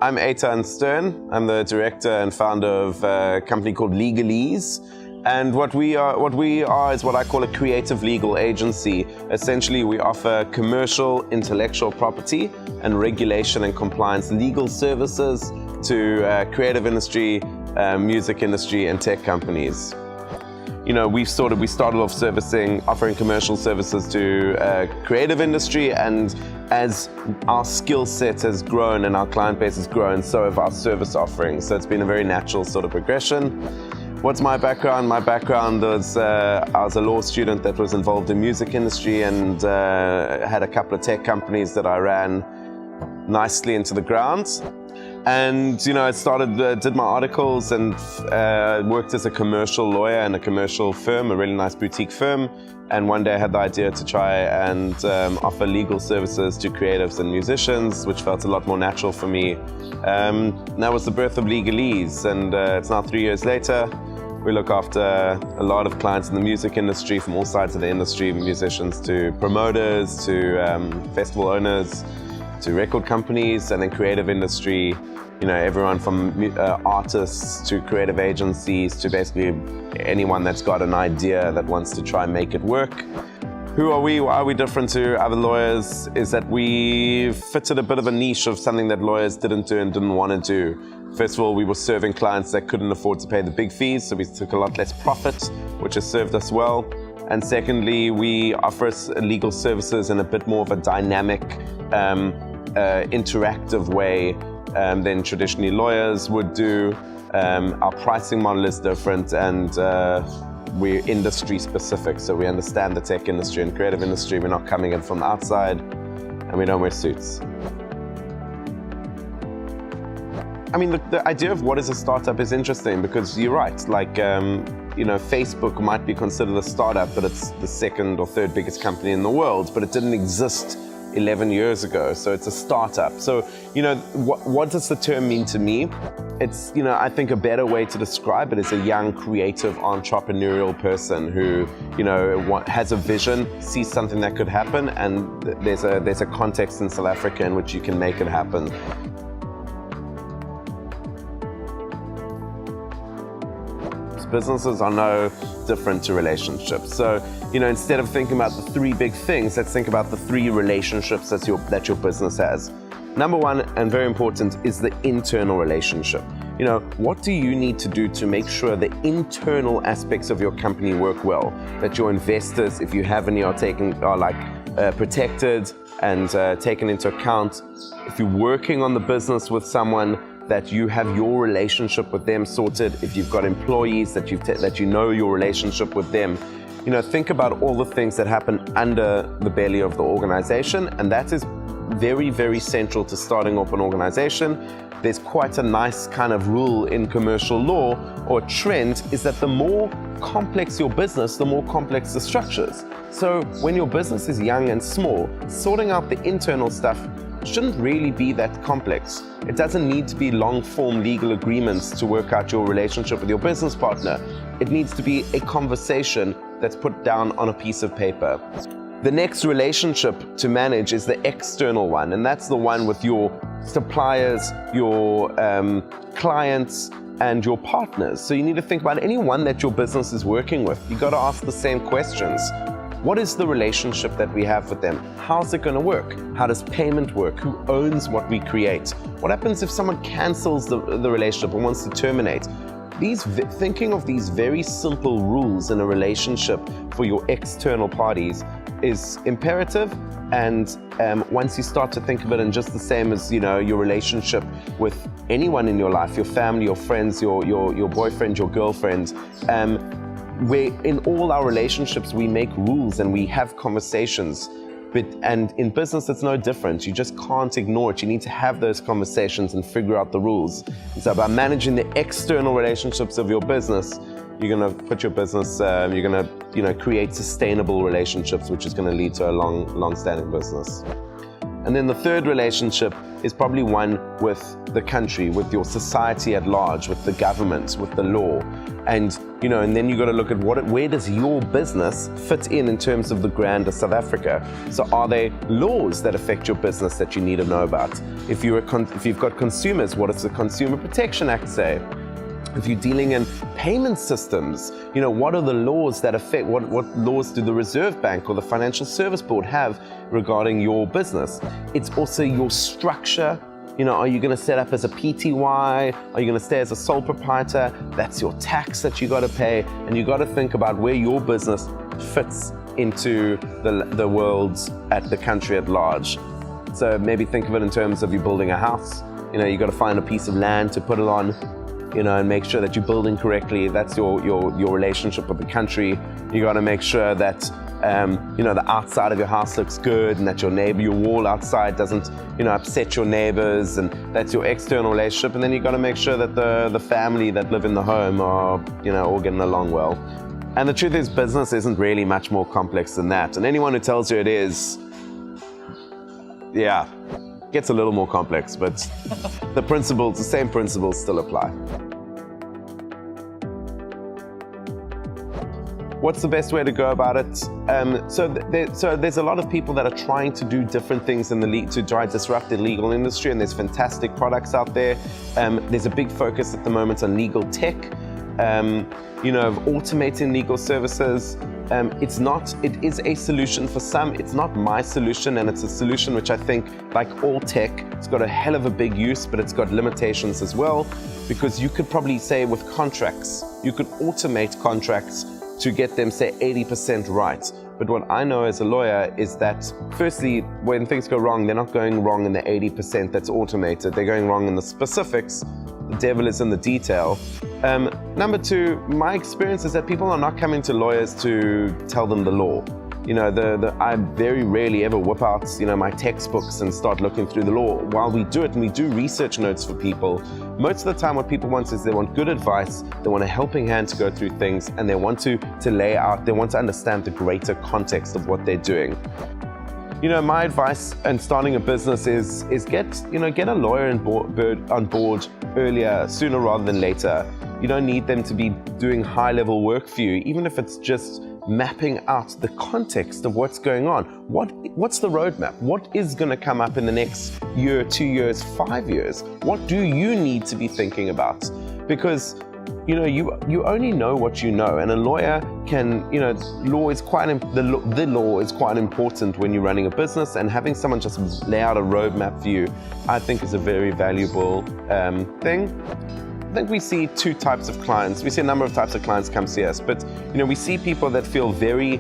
I'm Eitan Stern. I'm the director and founder of a company called Legalese. And what we are is what I call a creative legal agency. Essentially, we offer commercial, intellectual property and regulation and compliance legal services to creative industry, music industry, and tech companies. You know, we started off offering commercial services to creative industry, and as our skill set has grown and our client base has grown, so have our service offerings. So it's been a very natural sort of progression. What's my background? My background was I was a law student that was involved in music industry and had a couple of tech companies that I ran nicely into the ground. And you know, I did my articles and worked as a commercial lawyer in a commercial firm, a really nice boutique firm. And one day I had the idea to try and offer legal services to creatives and musicians, which felt a lot more natural for me. And that was the birth of Legalese, and it's now 3 years later. We look after a lot of clients in the music industry from all sides of the industry, musicians to promoters, to festival owners, to record companies, and then creative industry, you know, everyone from artists to creative agencies to basically anyone that's got an idea that wants to try and make it work. Who are we? Why are we different to other lawyers? Is that we fitted a bit of a niche of something that lawyers didn't do and didn't want to do. First of all, we were serving clients that couldn't afford to pay the big fees, so we took a lot less profit, which has served us well. And secondly, we offer legal services in a bit more of a dynamic, interactive way than traditionally lawyers would do. Our pricing model is different, and we're industry specific, so we understand the tech industry and creative industry. We're not coming in from the outside, and we don't wear suits. I mean, the idea of what is a startup is interesting because you're right. Like, you know, Facebook might be considered a startup, but it's the second or third biggest company in the world, but it didn't exist 11 years ago, so it's a startup. So, you know, what does the term mean to me? It's, you know, I think a better way to describe it is a young, creative, entrepreneurial person who, you know, has a vision, sees something that could happen, and there's a context in South Africa in which you can make it happen. Businesses are no different to relationships. So, you know, instead of thinking about the three big things, let's think about the three relationships that your business has. Number one, and very important, is the internal relationship. You know, what do you need to do to make sure the internal aspects of your company work well? That your investors, if you have any, are protected and taken into account. If you're working on the business with someone, that you have your relationship with them sorted. If you've got employees, that you know your relationship with them. You know, think about all the things that happen under the belly of the organization, and that is very, very central to starting up an organization. There's quite a nice kind of rule in commercial law, or trend, is that the more complex your business, the more complex the structures. So when your business is young and small, sorting out the internal stuff shouldn't really be that complex. It doesn't need to be long-form legal agreements to work out your relationship with your business partner. It needs to be a conversation that's put down on a piece of paper. The next relationship to manage is the external one, and that's the one with your suppliers, your clients, and your partners. So you need to think about anyone that your business is working with. You got to ask the same questions. What is the relationship that we have with them? How's it going to work? How does payment work? Who owns what we create? What happens if someone cancels the relationship and wants to terminate? Thinking of these very simple rules in a relationship for your external parties is imperative. And once you start to think of it in just the same as, you know, your relationship with anyone in your life, your family, your friends, your boyfriend, your girlfriend, where in all our relationships we make rules and we have conversations, and in business it's no different. You just can't ignore it. You need to have those conversations and figure out the rules. And so by managing the external relationships of your business, you're going to put your business, you're going to, you know, create sustainable relationships, which is going to lead to a long-standing business. And then the third relationship is probably one with the country, with your society at large, with the government, with the law. And and then you got to look at where does your business fit in terms of the grander South Africa. So are there laws that affect your business that you need to know about? If you've got consumers, what does the Consumer Protection Act say? If you're dealing in payment systems, what are the laws that affect, what laws do the Reserve Bank or the Financial Service Board have regarding your business? It's also your structure. Are you going to set up as a PTY? Are you going to stay as a sole proprietor? That's your tax that you got to pay. And you got to think about where your business fits into the world, at the country at large. So maybe think of it in terms of you building a house. You got to find a piece of land to put it on, and make sure that you're building correctly. That's your relationship with the country. You got to make sure that the outside of your house looks good, and that your wall outside doesn't upset your neighbors, and that's your external relationship. And then you got to make sure that the family that live in the home are all getting along well. And the truth is, business isn't really much more complex than that. And anyone who tells you it is, gets a little more complex, but the same principles still apply. What's the best way to go about it? So there's a lot of people that are trying to do different things to try to disrupt the legal industry, and there's fantastic products out there. There's a big focus at the moment on legal tech, of automating legal services. It is a solution for some. It's not my solution, and it's a solution which I think, like all tech, it's got a hell of a big use, but it's got limitations as well, because you could probably say with contracts, you could automate contracts to get them, say, 80% right. But what I know as a lawyer is that, firstly, when things go wrong, they're not going wrong in the 80% that's automated. They're going wrong in the specifics. The devil is in the detail. Number two, my experience is that people are not coming to lawyers to tell them the law. I very rarely ever whip out, my textbooks and start looking through the law. While we do it, and we do research notes for people, most of the time what people want is they want good advice, they want a helping hand to go through things, and they want to lay out, they want to understand the greater context of what they're doing. My advice in starting a business is get a lawyer on board earlier, sooner rather than later. You don't need them to be doing high-level work for you, even if it's just mapping out the context of what's going on. What's the roadmap? What is going to come up in the next year, 2 years, 5 years? What do you need to be thinking about? Because you only know what you know, and a lawyer can, the law is quite important when you're running a business, and having someone just lay out a roadmap for you, I think, is a very valuable thing. I think we see two types of clients. We see a number of types of clients come see us, but we see people that feel very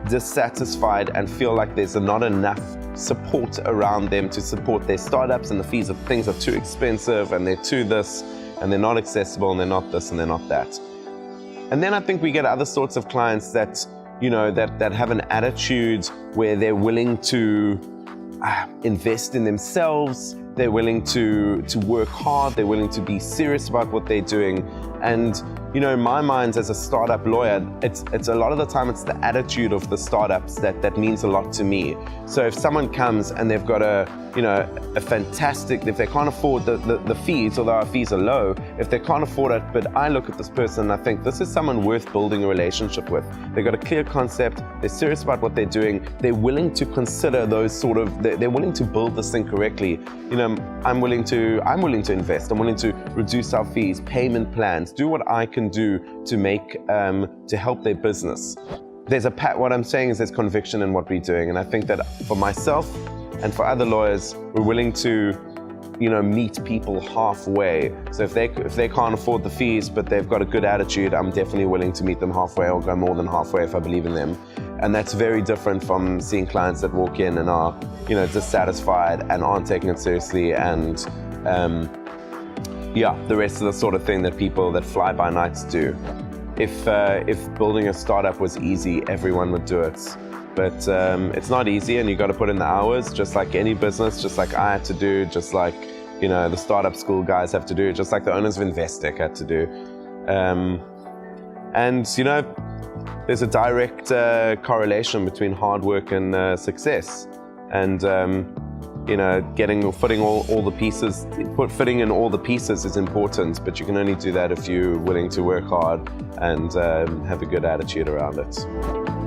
dissatisfied and feel like there's not enough support around them to support their startups, and things are too expensive, and they're too this, and they're not accessible, and they're not this, and they're not that. And then I think we get other sorts of clients that that have an attitude where they're willing to invest in themselves. They're willing to work hard. They're willing to be serious about what they're doing. And in my mind, as a startup lawyer, it's a lot of the time it's the attitude of the startups that means a lot to me. So if someone comes and they've got a fantastic, if they can't afford the fees, although our fees are low, if they can't afford it, but I look at this person and I think this is someone worth building a relationship with. They've got a clear concept. They're serious about what they're doing. They're willing to consider they're willing to build this thing correctly. I'm willing to invest. I'm willing to reduce our fees, payment plans, do what I can do to make to help their business. What I'm saying is there's conviction in what we're doing, and I think that for myself and for other lawyers, we're willing to meet people halfway. So if they can't afford the fees but they've got a good attitude, I'm definitely willing to meet them halfway, or go more than halfway if I believe in them. And that's very different from seeing clients that walk in and are dissatisfied and aren't taking it seriously, and the rest of the sort of thing that people that fly by nights do. If building a startup was easy, everyone would do it. But it's not easy, and you got to put in the hours, just like any business, just like I had to do, just like the startup school guys have to do, just like the owners of Investec had to do. And there's a direct correlation between hard work and success. And fitting all the pieces, fitting in all the pieces is important, but you can only do that if you're willing to work hard and have a good attitude around it.